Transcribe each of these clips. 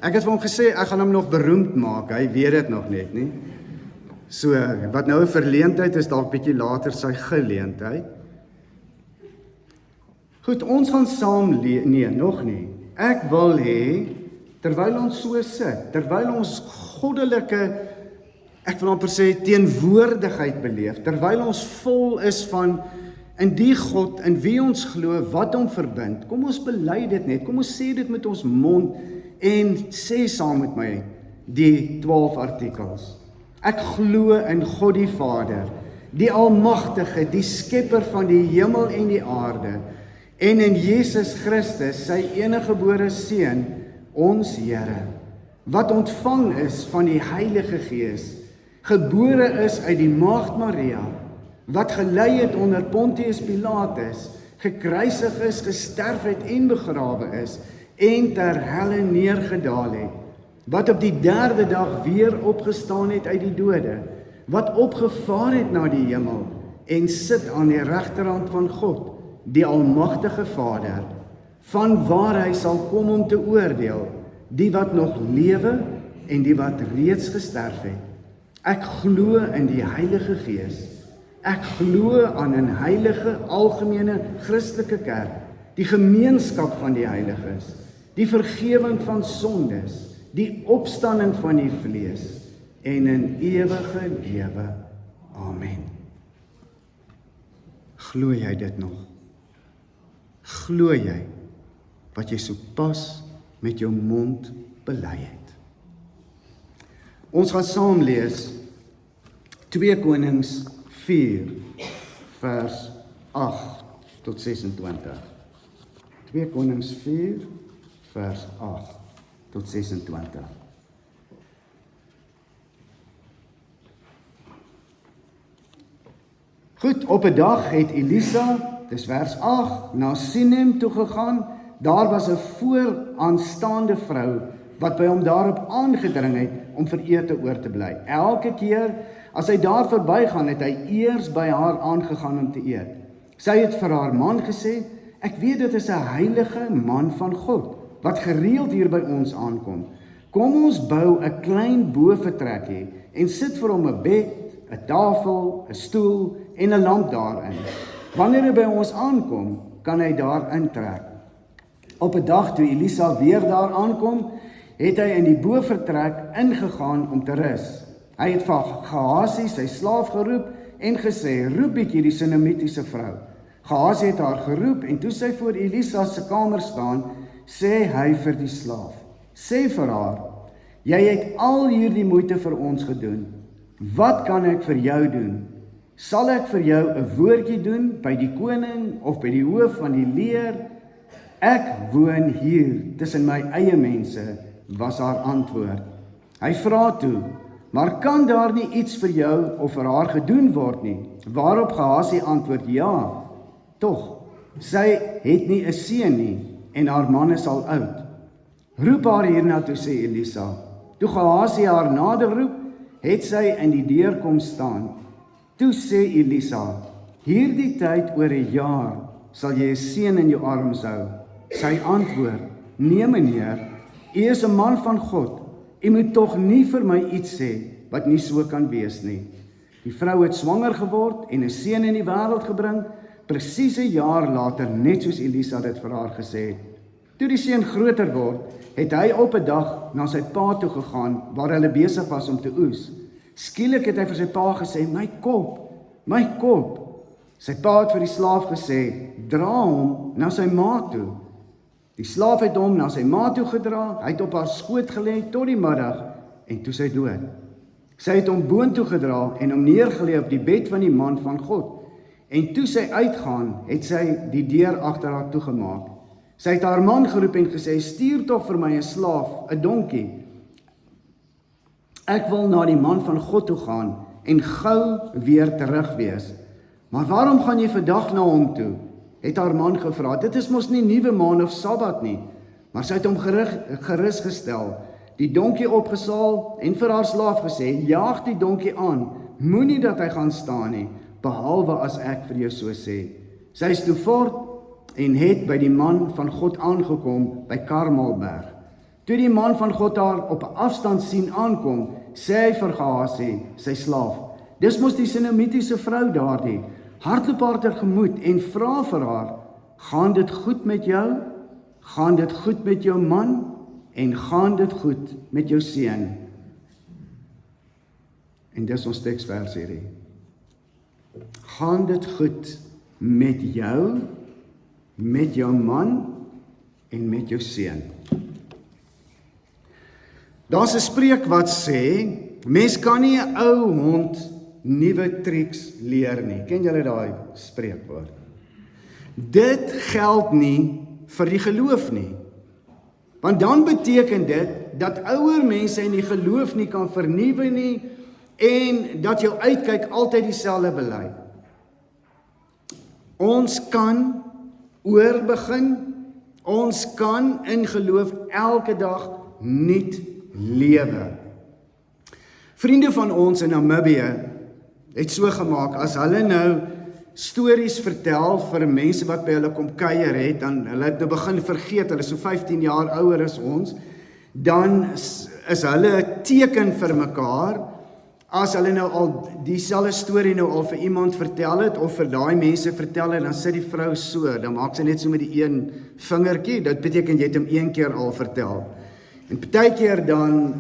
Ek het vir hom gesê, ek gaan hom nog beroemd maak, hy weet dit nog net nie. So, wat nou 'n verleentheid is, dalk bietjie later sy geleentheid. Goed, ons gaan saam nee, nog nie. Ek wil hê, terwyl ons so sit, terwyl ons goddelike, ek wil amper sê, teenwoordigheid beleef, terwyl ons vol is van in die God, in wie ons glo, wat hom verbind, kom ons bely dit net, kom ons sê dit met ons mond, en sê saam met my die 12 artikels. Ek glo in God die Vader, die Almagtige, die Skepper van die hemel en die aarde, en in Jesus Christus, sy eniggebore Seun, ons Here, wat ontvang is van die Heilige Gees, gebore is uit die Maagd Maria, wat gelei het onder Pontius Pilatus, gekruisig is, gesterf het en begrawe is, en ter helle neergedaal het, wat op die 3de dag weer opgestaan het uit die dode, wat opgevaar het na die hemel, en sit aan die regterhand van God, die Almagtige Vader, van waar hy sal kom om te oordeel, die wat nog lewe en die wat reeds gesterf het. Ek glo in die Heilige Gees. Ek glo aan 'n heilige, algemene Christelike kerk, die gemeenskap van die heiliges, die vergifnis van sondes, die opstanding van die vlees en 'n ewige lewe. Amen. Glo jy dit nog? Glo jy wat jy sopas met jou mond bely het? Ons gaan saam lees 2 Konings 4 vers 8 tot 26. 2 Konings 4 vers 8 tot 26. Goed, op 'n dag het Elisa, dis vers 8, na Sinem toe gegaan. Daar was 'n vooraanstaande vrou wat by hom daarop aangedring het om vir ete oor te bly. Elke keer as hy daar verbygaan, het hy eers by haar aangegaan om te eet. Sy het vir haar man gesê, ek weet dit is 'n heilige man van God, wat gereeld hier by ons aankom. Kom ons bou 'n klein bovertrekkie en sit vir hom 'n bed, 'n tafel, 'n stoel en 'n lamp daarin. Wanneer hy by ons aankom, kan hy daar intrek. Op 'n dag toe Elisa weer daar aankom, het hy in die bovertrek ingegaan om te rus. Hy het vir Gehasie, sy slaaf, geroep en gesê, roep bietjie die Sunamitiese vrou. Gehasie het haar geroep en toe sy voor Elisa se kamer staan, sê hy vir die slaaf, sê vir haar, jy het al hierdie moeite vir ons gedoen. Wat kan ek vir jou doen? Sal ek vir jou 'n woordjie doen by die koning of by die hoof van die leer? Ek woon hier tussen my eie mense, was haar antwoord. Hy vra toe, maar kan daar nie iets vir jou of vir haar gedoen word nie? Waarop Gehasie antwoord, ja, tog, sy het nie 'n seun nie en haar man is al oud. Roep haar hiernatoe, sê Elisa. Toe Gehasie haar nader roep, het sy in die deur kom staan. Toe sê Elisa, hierdie tyd oor 'n jaar sal jy 'n seun in jou arms hou. Sy antwoord, nee meneer, u is 'n man van God, u moet tog nie vir my iets sê wat nie so kan wees nie. Die vrou het swanger geword en 'n seun in die wêreld gebring, presies 'n jaar later, net soos Elisa dit vir haar gesê het. Toe die seun groter word, het hy op 'n dag na sy pa toe gegaan, waar hulle besig was om te oes. Skielik het hy vir sy pa gesê, my kop, my kop. Sy pa het vir die slaaf gesê, dra hom na sy ma toe. Die slaaf het hom na sy ma toe gedra, hy het op haar skoot gelê tot die middag, en toe sy dood. Sy het hom boontoe gedra en hom neergelê op die bed van die man van God. En toe sy uitgaan, het sy die deur agter haar toegemaak. Sy het haar man geroep en gesê, stuur tog vir my 'n slaaf, 'n donkie. Ek wil na die man van God toe gaan en gou weer terug wees. Maar waarom gaan jy vandag na hom toe? Het haar man gevra. Dit is mos nie nuwe maan of Sabbat nie. Maar sy het hom gerus gestel, die donkie opgesaal en vir haar slaaf gesê, jaag die donkie aan, moenie dat hy gaan staan nie, behalwe as ek vir jou so sê. Sy is toe fort en het by die man van God aangekom by Karmelberg. Toe die man van God haar op 'n afstand sien aankom, sê hy vir Gehasie, sy slaaf, dis mos die Sunamitiese vrou daardie, hardloop haar tegemoet en vra vir haar, gaan dit goed met jou? Gaan dit goed met jou man? En gaan dit goed met jou seun? En dis ons teksvers hierdie. Gaan dit goed met jou man en met jou seun? Daar's 'n spreek wat sê, mens kan nie 'n ou hond nuwe triks leer nie. Ken julle daai spreekwoord? Dit geld nie vir die geloof nie. Want dan beteken dit dat ouer mense in die geloof nie kan vernuwe nie en dat jou uitkyk altyd dieselfde bly. Ons kan oorbegin, ons kan in geloof elke dag nuut lewe. Vriende van ons in Namibië het so gemaak, as hulle nou stories vertel vir mense wat by hulle kom kuier het, dan hulle het nou begin vergeet, hulle is so 15 jaar ouer as ons, dan is hulle 'n teken vir mekaar, as hulle nou al dieselfde storie nou al vir iemand vertel het, of vir daai mense vertel het, dan sit die vrou so, dan maak sy net so met die een vingertjie, dit beteken jy het hom een keer al vertel. En partykeer dan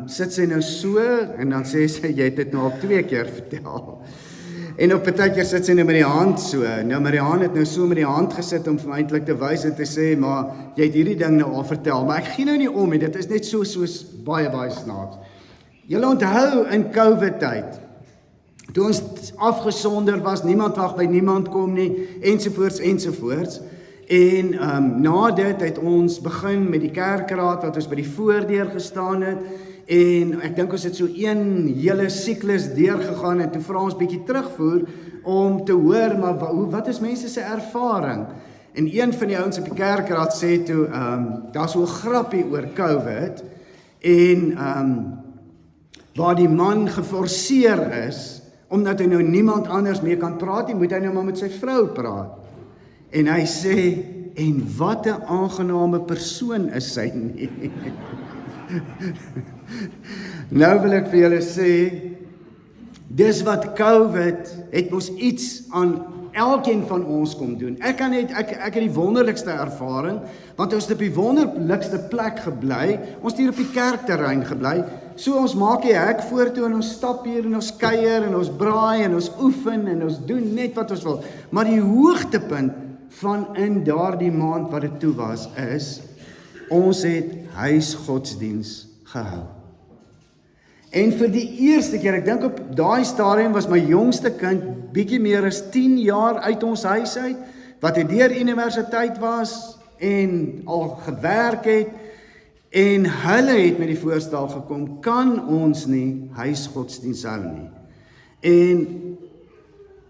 sit sy nou so, en dan sê sy, jy het dit nou al 2 keer vertel. En op partykeer sit sy nou met die hand so, nou Marianne het nou so met die hand gesit om vir my eintlik te wys en te sê, maar jy het hierdie ding nou al vertel, maar ek gee nou nie om, dit is net soos baie snaaks. Julle onthou in COVID tyd, toe ons afgesonder was, niemand mag by niemand kom nie, ensovoorts, en na dit het ons begin met die kerkraad, wat ons by die voordeur gestaan het, en ek dink ons het so een hele siklus deurgegaan, en toe vra ons bietjie terugvoer, om te hoor, maar wat is mense se ervaring? En een van die ouens op die kerkraad sê toe, daar so 'n grappie oor COVID, en waar die man geforseer is, omdat hy nou niemand anders mee kan praat nie, moet hy nou maar met sy vrou praat. En hy sê, en wat 'n aangename persoon is sy nie. Nou wil ek vir julle sê, dis wat COVID het ons iets aan elkeen van ons kom doen. Ek het die wonderlikste ervaring, want ons het op die wonderlikste plek gebly, ons het hier op die kerkterrein gebly, so ons maak die hek voortoe en ons stap hier en ons kuier en ons braai en ons oefen en ons doen net wat ons wil. Maar die hoogtepunt van in daardie maand wat dit toe was, is, ons het huisgodsdiens gehou. En vir die eerste keer, ek dink op daai stadium was my jongste kind bietjie meer as 10 jaar uit ons huis uit, wat hy deur universiteit was en al gewerk het, en hulle het met die voorstel gekom, kan ons nie huisgodsdiens hou nie. En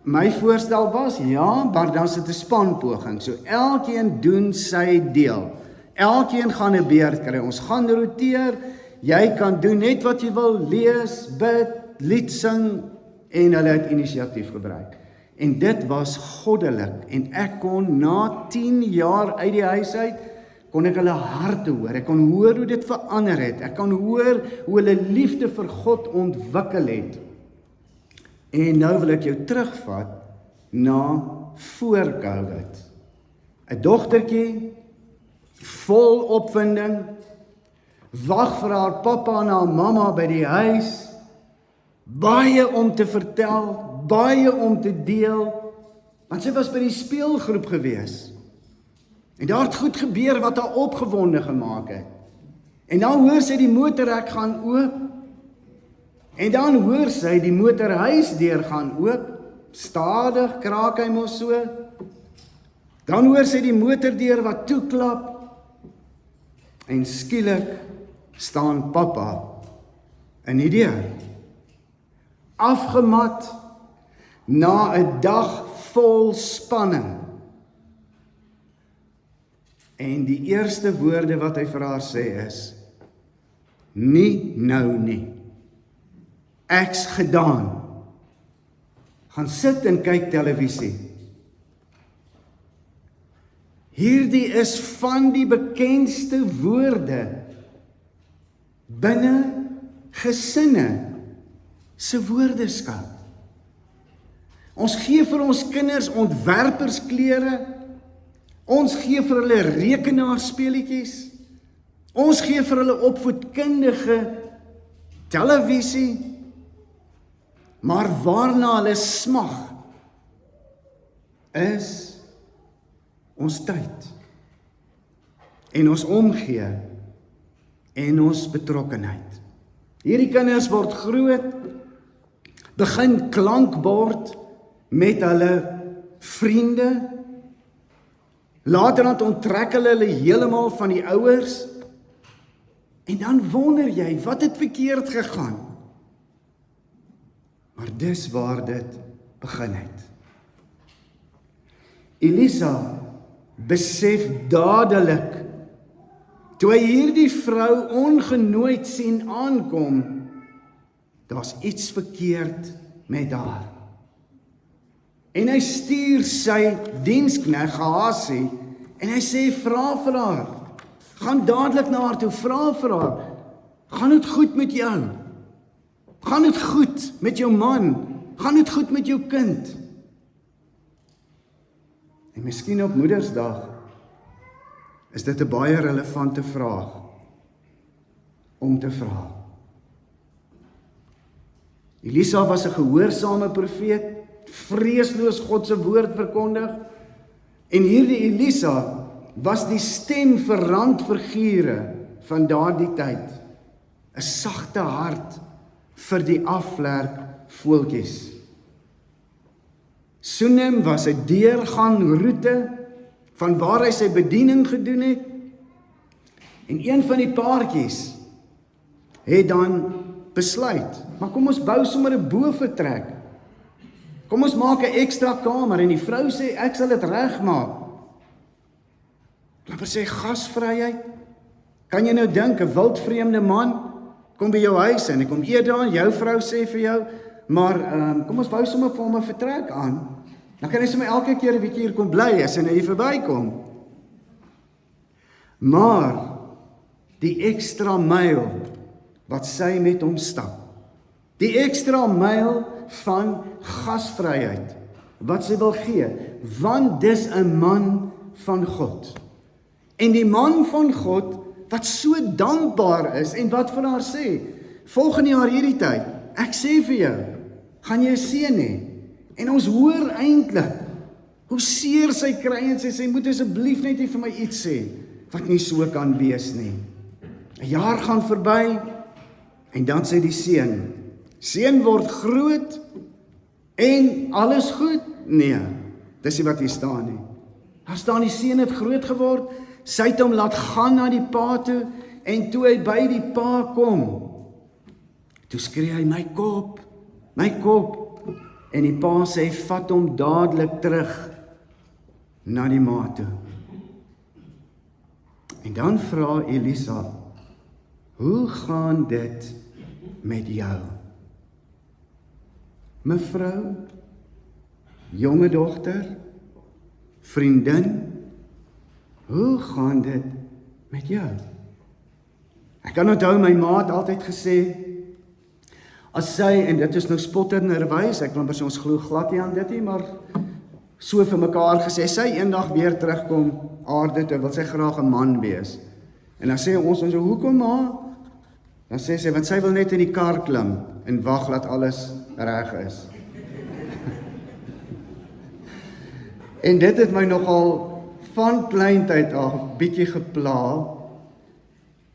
my voorstel was, ja, maar dan sit 'n spanpoging, so elkeen doen sy deel. Elkeen gaan 'n beurt kry, ons gaan roteer, jy kan doen net wat jy wil, lees, bid, lied sing, en hulle het inisiatief gebruik. En dit was goddelik, en ek kon na 10 jaar uit die huis uit, kon ek hulle harte hoor, ek kon hoor hoe dit verander het, ek kon hoor hoe hulle liefde vir God ontwikkel het. En nou wil ek jou terugvat na voor COVID. 'n dogtertjie, vol opwinding, wag vir haar pappa en haar mamma by die huis, baie om te vertel, baie om te deel, want sy was by die speelgroep gewees. En daar het goed gebeur wat haar opgewonde gemaak het. En dan hoor sy die motorhek gaan oop, en dan hoor sy die motorhuisdeur gaan oop, stadig kraak hy mos so, dan hoor sy die motordeur wat toeklap, en skielik staan pappa in die deur, afgemat na 'n dag vol spanning. En die eerste woorde wat hy vir haar sê is, nie nou nie, ek's gedaan, gaan sit en kyk televisie. Hierdie is van die bekendste woorde binne gesinne se woordeskat. Ons gee vir ons kinders ontwerpersklere, ons gee vir hulle rekenaarspeletjies, ons gee vir hulle opvoedkundige televisie, maar waarna hulle smag is ons tyd en ons omgee en ons betrokkenheid. Hierdie kinders word groot, begin klankbord met hulle vriende, later onttrek hulle heeltemal van die ouers, en dan wonder jy, wat het verkeerd gegaan? Maar dis waar dit begin het. Elisa besef dadelik, toe hy hierdie vrou ongenooid sien aankom, daar's iets verkeerd met haar. En hy stuur sy diensknegt Gehasie, en hy sê, vra vir haar, gaan dadelik na haar toe, vra vir haar, gaan dit goed met jou? Gaan dit goed met jou man? Gaan dit goed met jou kind? En miskien op Moedersdag is dit 'n baie relevante vraag om te vra. Elisa was 'n gehoorsame profeet, vreesloos God se woord verkondig, en hierdie Elisa was die stem vir randfigure van daardie tyd, 'n sagte hart vir die afvlerk voeltjies. Sunem was 'n deurgangroete van waar hy sy bediening gedoen het, en een van die paartjies het dan besluit, maar kom ons bou sommer 'n bovertrek, kom ons maak 'n ekstra kamer, en die vrou sê, ek sal dit regmaak. Laat ons sê, gasvryheid, kan jy nou dink, 'n wildvreemde man, kom by jou huis, en hy kom eet daar, en jou vrou sê vir jou, maar kom ons bou sommer vir hom 'n vertrek aan, dan kan hy sommer elke keer 'n bietjie hier kom bly, as hy nou hier verbykom. Maar, die ekstra myl, wat sy met hom stap, die ekstra myl van gasvryheid, wat sy wil gee, want dis 'n man van God. En die man van God, wat so dankbaar is, en wat vir haar sê, volgende jaar hierdie tyd, ek sê vir jou, gaan jy 'n seun hê, en ons hoor eintlik, hoe seer sy kry, en sy sê, moet asseblief net nie vir my iets sê, wat nie so kan wees nie. 'n jaar gaan verby, en dan sê die seun word groot, en alles goed? Nee, dis nie wat hier staan nie. Daar staan die seun het groot geword, sy het hom laat gaan na die pa toe, en toe hy by die pa kom, toe skree hy, my kop, en die pa sê, vat hom dadelik terug na die ma toe. En dan vra Elisa, hoe gaan dit met jou? Mevrou, jonge dogter, vriendin, hoe gaan dit met jou? Ek kan onthou, my ma het altyd gesê, as sy, en dit is nou spotternerwys, ek wil maar sê, ons glo glad nie aan dit nie, maar so vir mekaar gesê, sy eendag weer terugkom aarde toe, wil sy graag 'n man wees. En dan sê ons so, hoekom ma? Dan sê sy, want sy wil net in die kar klim, en wag dat alles reg is. En dit het my nogal van kleintyd af bietjie gepla,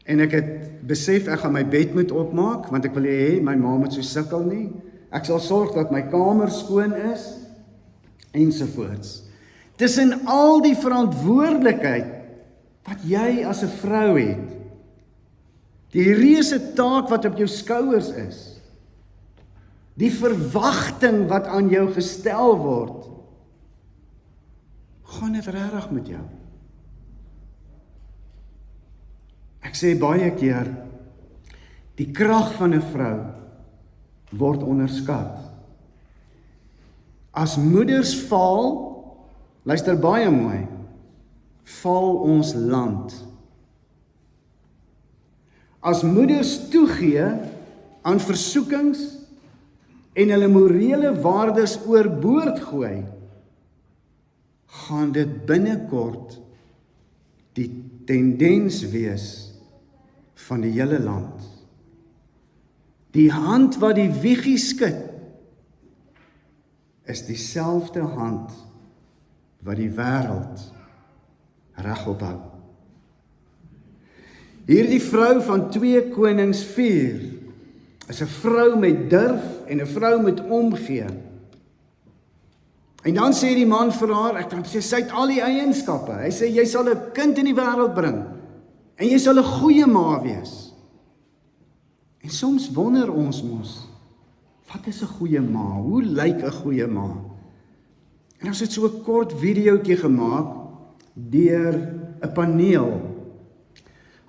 en ek het besef, ek gaan my bed moet opmaak, want ek wil hê, my ma moet so sukkel nie, ek sal sorg dat my kamer skoon is, ensovoorts. Tussen al die verantwoordelikheid, wat jy as 'n vrou het, die reuse taak wat op jou skouers is, die verwagting wat aan jou gestel word, gaan dit regtig met jou? Ek sê baie keer, die krag van 'n vrou word onderskat. As moeders val, luister baie mooi, val ons land. as moeders toegee aan versoekings en hulle morele waardes oorboord gooi, gaan dit binnekort die tendens wees van die hele land. Die hand wat die wiegie skud, is dieselfde hand wat die wêreld regop hou. Hierdie vrou van 2 Konings 4 is 'n vrou met durf en 'n vrou met omgee. En dan sê die man vir haar, ek kan sê sy het al die eienskappe. Hy sê jy sal 'n kind in die wêreld bring en jy sal 'n goeie ma wees. En soms wonder ons mos, wat is 'n goeie ma? Hoe lyk 'n goeie ma? En ons het so 'n kort videoetjie gemaak deur 'n paneel.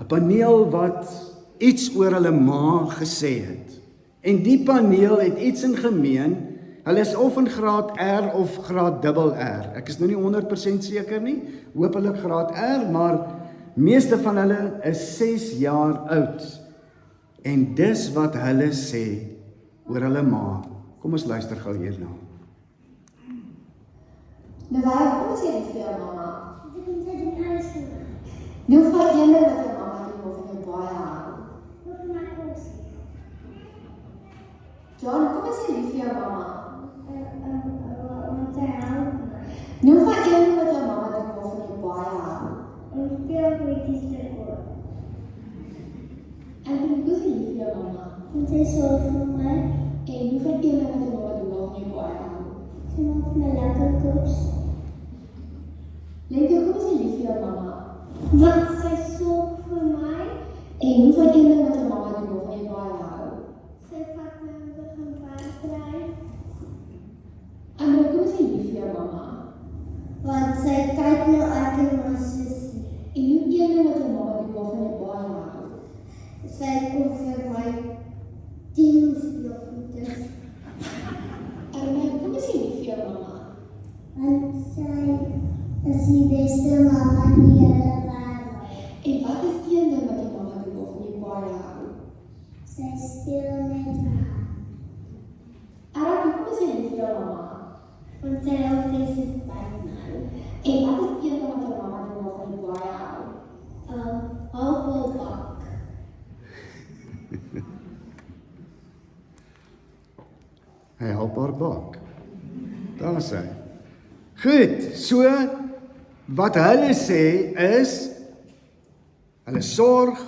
'n Paneel wat iets oor hulle ma gesê het. En die paneel het iets in gemeen. Hulle is of in graad R of graad dubbel R. Ek is nou nie 100% seker nie. Hoopelik graad R, maar meeste van hulle is 6 jaar oud. En dis wat hulle sê oor hulle ma. Kom ons luister gou hierna. Nou waarom sê jy vir jou mamma? Ek het net in huis gemaak. Nou vat jy net wat jou mamma doen of jy baie hou. Of my kos. John, kom sê jy vir jou mamma? Want sy hou my. Nou vat jy net wat jou mamma doen of jy baie hou. Ons speel goedjies te kort. En hoe sê jy vir jou mamma? Want sy sorg vir my. En hoe vat jy net wat jou mamma doen of jy baie hou. Sy maak my lekker kos. Lenke, kom sê jy vir jou mamma? Want sy sorg vir my. En hoe vat jy net wat jou mamma doen of jy baie hou. Sy vat my om te gaan paardry. En hoe kom sê jy vir jou mamma? Want sy kyk nou ek en my sussie. En hoe een wat jou mamma doen of jy baie hou. Sy kom vir my 10 speelgoeders. En hoe kom sê jy vir jou mamma? Want sy is die beste mamma in die hele wêreld. En wat is een ding wat jou mamma doen of jy baie hou? Sy speel met my. Ara, hoe kom sê jy vir jou mamma? Want sy hou steeds by my. En wat is een ding wat jou mamma doen of jy baie hou? Halfbak. Hy help haar bak. Daar is hy. Goed, so wat hulle sê is, hulle sorg,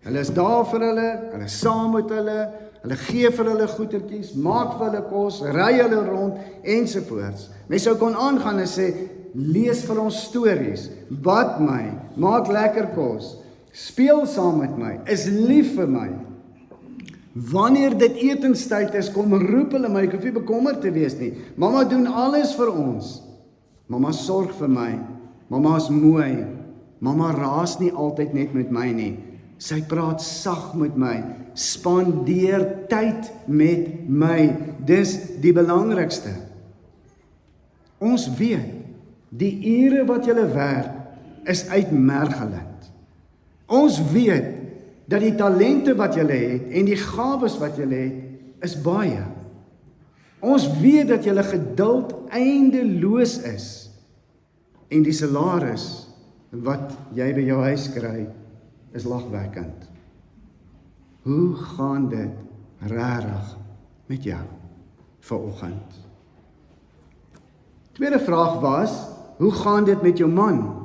hulle is daar vir hulle is saam met hulle gee vir hulle goedertjies, maak vir hulle kos, ry hulle rond, ensovoorts. Mense sou kon aangaan en sê, lees vir ons stories, bad my, maak lekker kos, speel saam met my, is lief vir my. Wanneer dit etenstyd is, kom roep hulle my, ek hoef nie bekommerd te wees nie. Mama doen alles vir ons. Mama sorg vir my. Mama is mooi. Mama raas nie altyd net met my nie. Sy praat sag met my. Spandeer tyd met my. Dis die belangrikste. Ons weet, die ure wat julle werk is uitmergelend. Ons weet dat die talente wat julle het en die gawes wat julle het is baie. Ons weet dat julle geduld eindeloos is en die salaris wat jy by jou huis kry is lagwekkend. Hoe gaan dit regtig met jou vanoggend? Tweede vraag was, hoe gaan dit met jou man?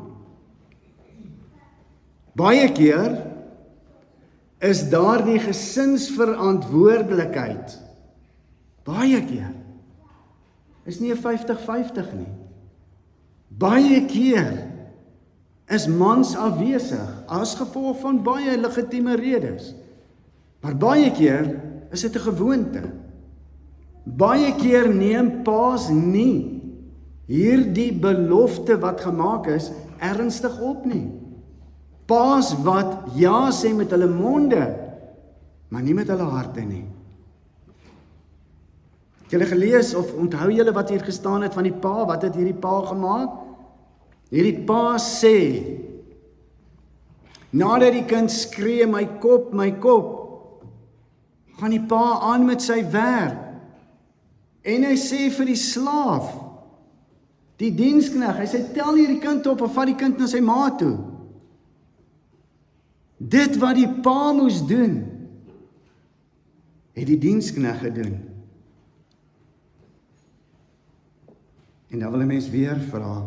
Baie keer is daar die gesinsverantwoordelikheid. Baie keer is nie 'n 50-50 nie. Baie keer is mans afwesig as gevolg van baie legitieme redes. Maar baie keer is dit 'n gewoonte. Baie keer neem paas nie hierdie belofte wat gemaak is ernstig op nie. Paas wat ja sê met hulle monde, maar nie met hulle harte nie. Het julle gelees of onthou julle wat hier gestaan het van die pa? Wat het hierdie pa gemaak? Hierdie pa sê, Nadat die kind skree, my kop, gaan die pa aan met sy werk. En hy sê vir die slaaf, die dienskneg, hy sê, tel hierdie kind op en vat die kind na sy ma toe. Dit wat die pa moes doen, het die dienskneg gedoen. En dan wil 'n mens weer vra,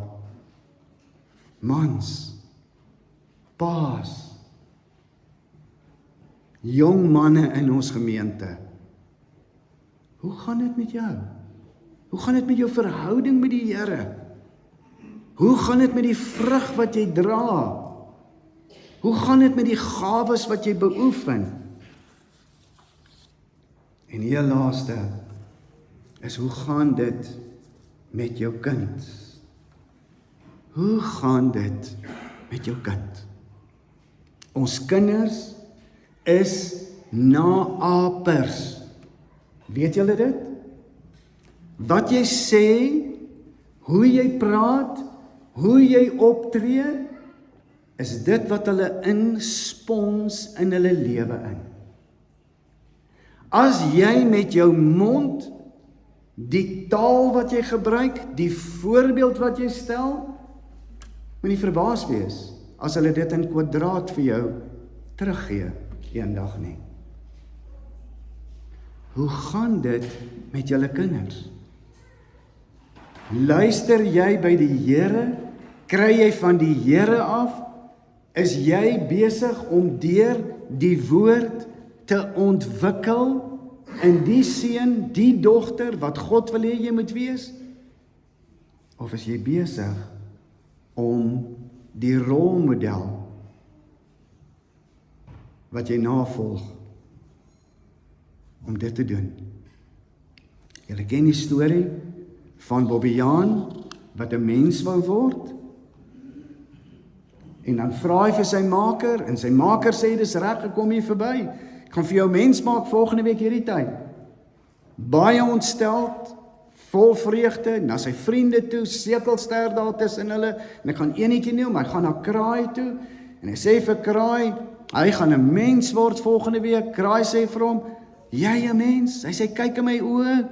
mans, paas, jong manne in ons gemeente, hoe gaan dit met jou? Hoe gaan dit met jou verhouding met die Here? Hoe gaan dit met die vrug wat jy dra? Hoe gaan dit met die gawes wat jy beoefen? En heel laaste is, hoe gaan dit met jou kind? Hoe gaan dit met jou kind? Ons kinders is naapers. Weet julle dit? Wat jy sê, hoe jy praat, hoe jy optree, is dit wat hulle inspons in hulle lewe in. As jy met jou mond, die taal wat jy gebruik, die voorbeeld wat jy stel, moet nie verbaas wees as hulle dit in kwadraat vir jou teruggee eendag nie. Hoe gaan dit met julle kinders? Luister jy by die Here? Kry jy van die Here af? Is jy besig om deur die woord te ontwikkel in die seun, die dogter wat God wil hê jy moet wees? Of is jy besig om die rolmodel wat jy navolg, om dit te doen? Julle ken die storie van Bobbejaan wat 'n mens wou word, en dan vra hy vir sy maker, en sy maker sê, dis reg, ek kom hier verby, ek gaan vir jou mens maak volgende week hierdie tyd. Baie ontsteld, vol vreugde, na sy vriende toe, sekelster daar tussen hulle, en ek gaan enetjie neem, hy gaan na kraai toe, en hy sê vir kraai, hy gaan 'n mens word volgende week. Kraai sê vir hom, jy 'n mens? Hy sê, kyk in my oë,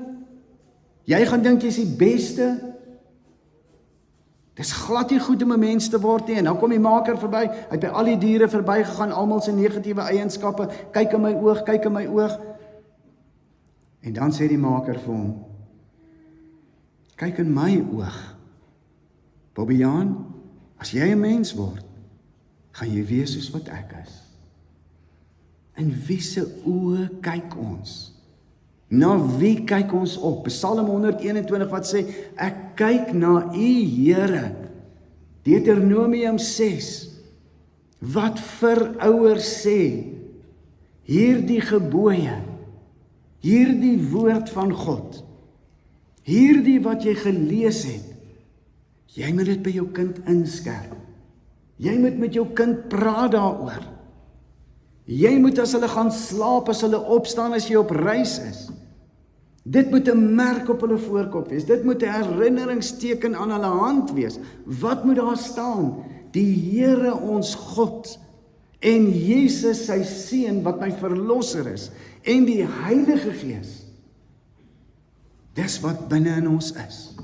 jy gaan dink jy's die beste. Dis glad nie goed om 'n mens te word nie, en dan kom die maker verby, hy het by al die diere verby gegaan, almal se negatiewe eienskappe, kyk in my oog, kyk in my oog. En dan sê die maker vir hom, kyk in my oog. Bobbejaan, as jy 'n mens word, gaan jy wees soos wat ek is. In wie se oë kyk ons? Na wie kyk ons op? Psalm 121 wat sê, ek kyk na U, Here. Deuteronomium 6, wat vir ouers sê, hierdie gebooie, hierdie woord van God, hierdie wat jy gelees het, jy moet dit by jou kind inskerp. Jy moet met jou kind praat daaroor. Jy moet as hulle gaan slaap, as hulle opstaan, as jy op reis is. Dit moet 'n merk op hulle voorkop wees. Dit moet 'n herinneringsteken aan hulle hand wees. Wat moet daar staan? Die Here ons God en Jesus sy seun wat my verlosser is en die Heilige Gees. Dis wat binne in ons is.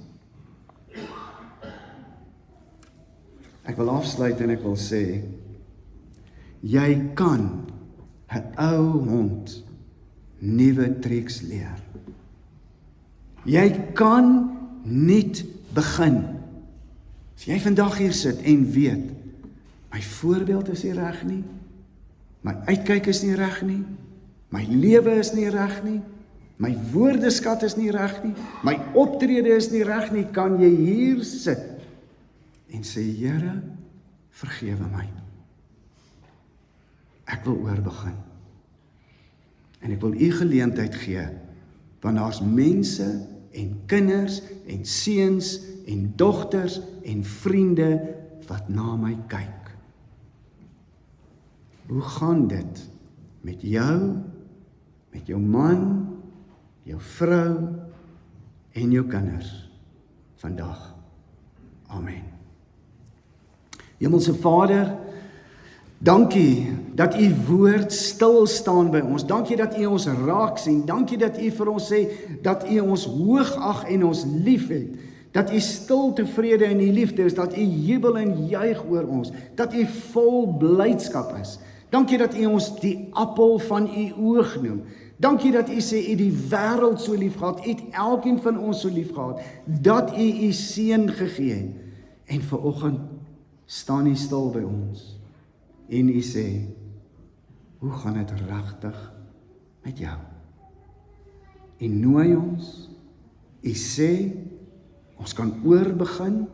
Ek wil afsluit en ek wil sê, jy kan 'n ou hond nuwe triks leer. Jy kan nuut begin. As jy vandag hier sit en weet, my voorbeeld is nie reg nie, my uitkyk is nie reg nie, my lewe is nie reg nie, my woordeskat is nie reg nie, my optrede is nie reg nie, kan jy hier sit en sê, Here, vergewe my. Ek wil oorbegin. En ek wil U geleentheid gee, want daar's mense en kinders en seuns en dogters en vriende wat na my kyk. Hoe gaan dit met jou man, jou vrou en jou kinders vandag? Amen. Hemelse Vader, Dankie dat u woord stil staan by ons. Dankie dat u ons raak sien. Dankie dat u vir ons sê dat u ons hoog ag en ons lief het. Dat u stil tevrede in die liefde is, dat u jubel en juig oor ons, dat u vol blydskap is. Dankie dat u ons die appel van u oog noem. Dankie dat u sê u die wêreld so lief gehad, u het elkeen van ons so lief gehad, dat u seun gegee het. En vanoggend staan u stil by ons en u sê, hoe gaan dit regtig met jou? U nooi ons, u sê, ons kan oorbegin.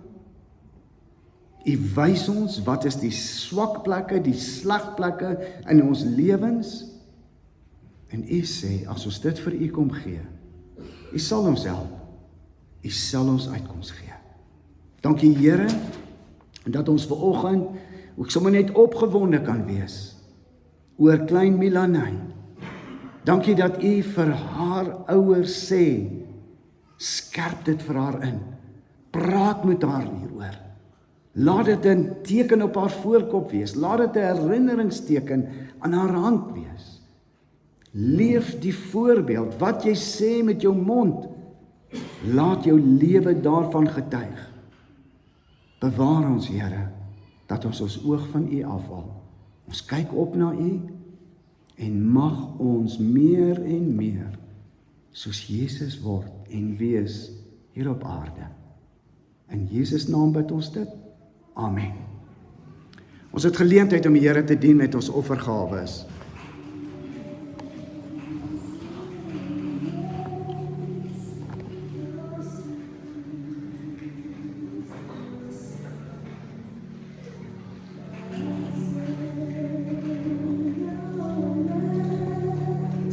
U wys ons wat is die swak plekke, die sleg plekke in ons lewens. En u sê, as ons dit vir u kom gee, u sal ons help. U sal ons uitkoms gee. Dankie Here, dat ons vanoggend ook sommer net opgewonde kan wees oor klein Milanay. Dankie dat u vir haar ouers sê, skerp dit vir haar in. Praat met haar hieroor. Laat dit 'n teken op haar voorkop wees. Laat dit 'n herinneringsteken aan haar hand wees. Leef die voorbeeld. Wat jy sê met jou mond, laat jou lewe daarvan getuig. Bewaar ons, Here, dat ons oog van u afhaal. Ons kyk op na u en mag ons meer en meer soos Jesus word en wees hier op aarde. In Jesus naam bid ons dit. Amen. Ons het geleentheid om die Here te dien met ons offergawes.